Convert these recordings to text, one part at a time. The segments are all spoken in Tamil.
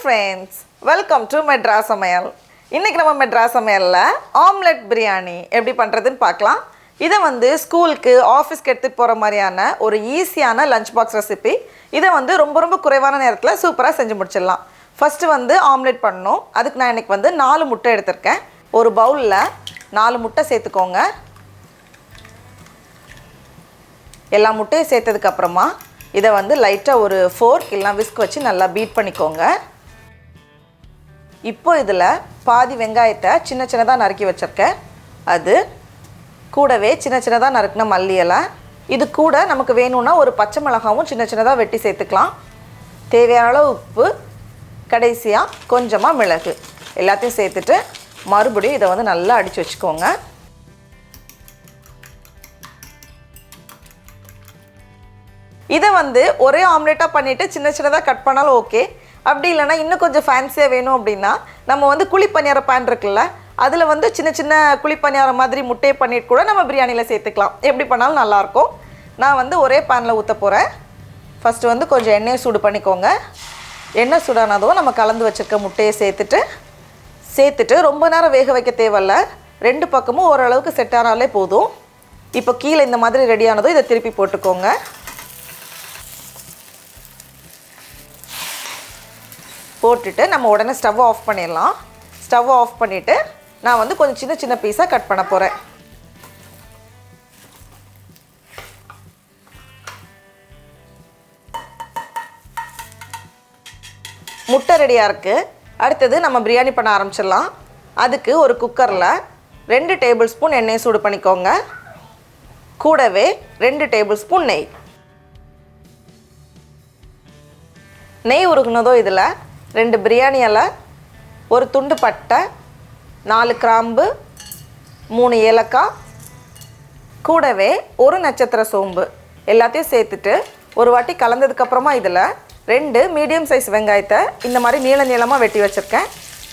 friends, welcome to Madras Samayal. இன்னைக்கு நம்ம Madras Samayalல Omelette Biryani எப்படி பண்றதுன்னு பார்க்கலாம். இத வந்து ஸ்கூலுக்கு ஆபீஸ்க்கு எடுத்துட்டு போற மாதிரியான ஒரு ஈஸியான லஞ்ச் பாக்ஸ் ரெசிபி. இத வந்து ரொம்ப குறைவான நேரத்துல சூப்பரா செஞ்சு முடிச்சிடலாம். ஃபர்ஸ்ட் வந்து ஆம்லெட் பண்ணனும். அதுக்கு நான் இன்னைக்கு வந்து 4 முட்டை எடுத்துர்க்கேன். ஒரு பவுல்ல 4 முட்டை சேர்த்துக்கோங்க. எல்லா முட்டையை சேர்த்ததுக்கு அப்புறமா இத வந்து லைட்டா ஒரு ஃபோர்க் இல்லனா விஸ்க் வச்சு நல்லா பீட் பண்ணிக்கோங்க. இப்போ இதுல பாதி வெங்காயத்தை சின்னதா நறுக்கி வச்சிருக்கேன். அது கூடவே சின்னதா நறுக்குன மல்லி இலை. இது கூட நமக்கு வேணும்னா ஒரு பச்சை மிளகாயும் சின்னதா வெட்டி சேர்த்துக்கலாம். தேவையான அளவு உப்பு, கடைசியா கொஞ்சமா மிளகு எல்லாத்தையும் சேர்த்துட்டு மறுபடியும் இத வந்து நல்லா அடிச்சு வச்சுக்கோங்க. இத வந்து ஒரே ஆம்லெட்டா பண்ணிட்டு சின்னதா கட் பண்ணாலும் ஓகே. அப்படி இல்லனா இன்னும் கொஞ்சம் ஃபேன்சியா வேணும் அப்படினா நம்ம வந்து குழி பணியார பான் இருக்குல்ல, அதுல வந்து சின்ன குழி பணியார மாதிரி முட்டையை பண்ணிட்டு கூட நம்ம பிரியாணில சேர்த்துக்கலாம். எப்படி பண்ணாலும் நல்லா இருக்கும். நான் வந்து ஒரே பான்ல ஊத்த போறேன். ஃபர்ஸ்ட் வந்து கொஞ்சம் எண்ணெய் சூடு பண்ணிக்கோங்க. எண்ணெய் சூடானதும் நம்ம கலந்து வச்சிருக்க முட்டையை சேர்த்துட்டு ரொம்ப நேரம் வேக வைக்க தேவையில்ல. ரெண்டு பக்கமும் ஓரளவுக்கு செட் ஆனாலே போதும். இப்போ கீழ இந்த மாதிரி ரெடி ஆனதும் இத திருப்பி போட்டுக்கோங்க. போட்டுட்டு நம்ம உடனே ஸ்டவ் ஆஃப் பண்ணிடலாம். ஸ்டவ் ஆஃப் பண்ணிட்டு நான் வந்து கொஞ்சம் சின்ன பீஸா கட் பண்ண போறேன். முட்டை ரெடியா இருக்கு. அடுத்து நம்ம பிரியாணி பண்ண ஆரம்பிச்சிடலாம். அதுக்கு ஒரு குக்கர்ல 2 டேபிள் ஸ்பூன் எண்ணெய் சூடு பண்ணிக்கோங்க. கூடவே 2 டேபிள் ஸ்பூன் நெய். நெய் உருகுனதோ இதுல 2 பிரியாணி இலை, ஒரு துண்டு பட்டை, 4 கிராம்பு, 3 ஏலக்காய், கூடவே ஒரு நட்சத்திர சோம்பு எல்லாத்தையும் சேர்த்துட்டு ஒரு வாட்டி கலந்ததுக்கு அப்புறமா இதுல 2 மீடியம் சைஸ் வெங்காயத்தை இந்த மாதிரி நீளமா வெட்டி வச்சிருக்கேன்.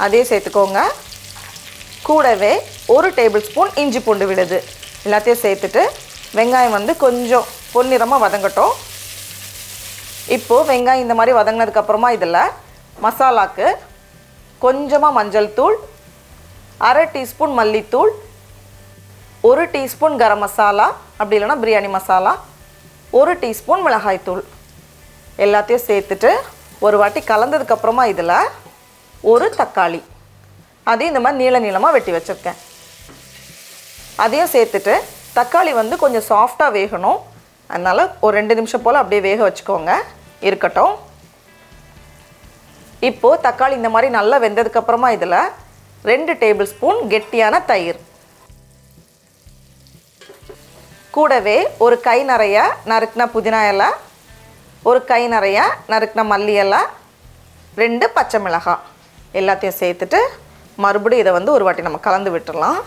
அதையும் சேர்த்துக்கோங்க. கூடவே 1 டேபிள் ஸ்பூன் இஞ்சி பூண்டு விழுது எல்லாத்தையும் சேர்த்துட்டு வெங்காயம் வந்து கொஞ்சம் பொன்னிறமா வதங்கட்டும். இப்போ வெங்காயம் இந்த மாதிரி வதங்கினதுக்கு அப்புறமா இதுல மசாலாக்கு கொஞ்சமா மஞ்சள் தூள், 1/2 டீஸ்பூன் மல்லித்தூள், 1 டீஸ்பூன் கரம் மசாலா அப்படி இல்லனா பிரியாணி மசாலா, 1 டீஸ்பூன் மிளகாய் தூள் எல்லாத்தையும் சேர்த்துட்டு ஒரு வாட்டி கலந்ததுக்கு அப்புறமா இதுல ஒரு தக்காளி அதையும் இந்த மாதிரி நீளமா வெட்டி வச்சிருக்கேன். அதையும் சேர்த்துட்டு தக்காளி வந்து கொஞ்சம் சாஃப்ட்டா வேகணும். அதனால ஒரு 2 நிமிஷம் போல அப்படியே வேக வச்சுக்கோங்க. இருக்கட்டும். இப்போ தக்காளி இந்த மாதிரி நல்லா வெந்ததுக்கு அப்புறமா இதுல 2 டேபிள் ஸ்பூன் கெட்டியான தயிர், கூடவே ஒரு கை நிறைய நறுக்குன புதினா இலை, ஒரு கை நிறைய நறுக்குன மல்லி இலை, 2 பச்சை மிளகாய் எல்லாத்தையும் சேர்த்துட்டு மறுபடியும் இதை வந்து ஒரு வாட்டி நம்ம கலந்து விட்டுறலாம்.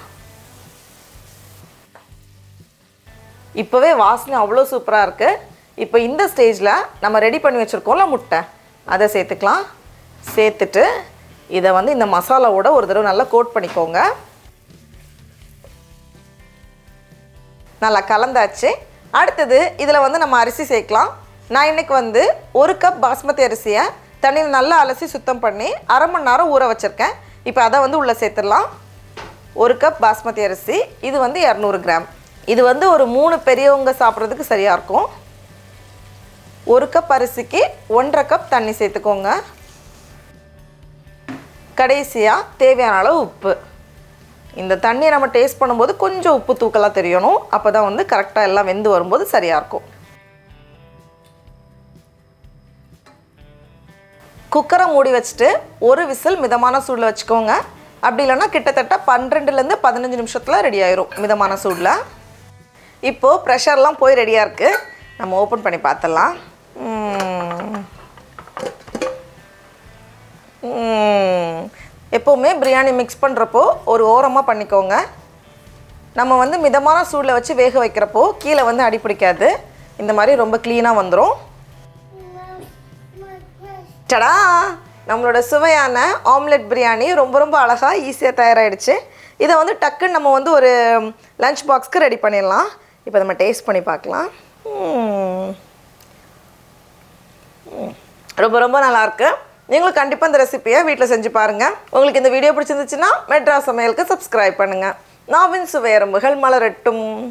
இப்போவே வாசனை அவ்வளோ சூப்பரா இருக்கு. இப்போ இந்த ஸ்டேஜ்ல நம்ம ரெடி பண்ணி வச்சிருக்கோம்ல முட்டை, அதை சேர்த்துக்கலாம். சேர்த்துட்டு இதை வந்து இந்த மசாலாவோட ஒரு தடவை நல்லா கோட் பண்ணிக்கோங்க. நல்லா கலந்தாச்சு. அடுத்தது இதில் வந்து நம்ம அரிசி சேர்க்கலாம். நான் இன்னைக்கு வந்து 1 கப் பாஸ்மதி அரிசியை தண்ணியில் நல்லா அலசி சுத்தம் பண்ணி 1/2 மணி நேரம் ஊற வச்சிருக்கேன். இப்போ அதை வந்து உள்ளே சேர்த்துடலாம். 1 கப் பாஸ்மதி அரிசி, இது வந்து 200 கிராம். இது வந்து ஒரு 3 பெரியவங்க சாப்பிட்றதுக்கு சரியாக இருக்கும். 1 கப் அரிசிக்கு 1/2 கப் தண்ணி சேர்த்துக்கோங்க. கடைசியாக தேவையான அளவு உப்பு. இந்த தண்ணியை நம்ம டேஸ்ட் பண்ணும்போது கொஞ்சம் உப்பு தூக்கலாக தெரியணும். அப்போ தான் வந்து கரெக்டாக எல்லாம் வெந்து வரும்போது சரியாக இருக்கும். குக்கரை மூடி வச்சுட்டு ஒரு விசில் மிதமான சூடில் வச்சுக்கோங்க. அப்படி இல்லைன்னா கிட்டத்தட்ட 12லேருந்து 15 நிமிஷத்தில் ரெடி ஆயிரும் மிதமான சூடில். இப்போது ப்ரெஷர்லாம் போய் ரெடியாக இருக்குது. நம்ம ஓப்பன் பண்ணி பார்த்துடலாம். எப்போவுமே பிரியாணி மிக்ஸ் பண்ணுறப்போ ஒரு ஓரமாக பண்ணிக்கோங்க. நம்ம வந்து மிதமான சூடில் வச்சு வேக வைக்கிறப்போ கீழே வந்து அடி பிடிக்காது. இந்த மாதிரி ரொம்ப க்ளீனாக வந்துடும். டடா, நம்மளோட சுவையான ஆம்லெட் பிரியாணி ரொம்ப அழகாக ஈஸியாக தயாராகிடுச்சு. இதை வந்து டக்குன்னு நம்ம வந்து ஒரு லஞ்ச் பாக்ஸ்க்கு ரெடி பண்ணிடலாம். இப்போ நம்ம டேஸ்ட் பண்ணி பார்க்கலாம். ரொம்ப நல்லாயிருக்கு. நீங்களும் கண்டிப்பாக இந்த ரெசிபியை வீட்டில் செஞ்சு பாருங்கள். உங்களுக்கு இந்த வீடியோ பிடிச்சிருந்துச்சுன்னா மெட்ராஸ் சமையலுக்கு சப்ஸ்கிரைப் பண்ணுங்கள். நாவின் சுவையரம்புகள் மலரட்டும்.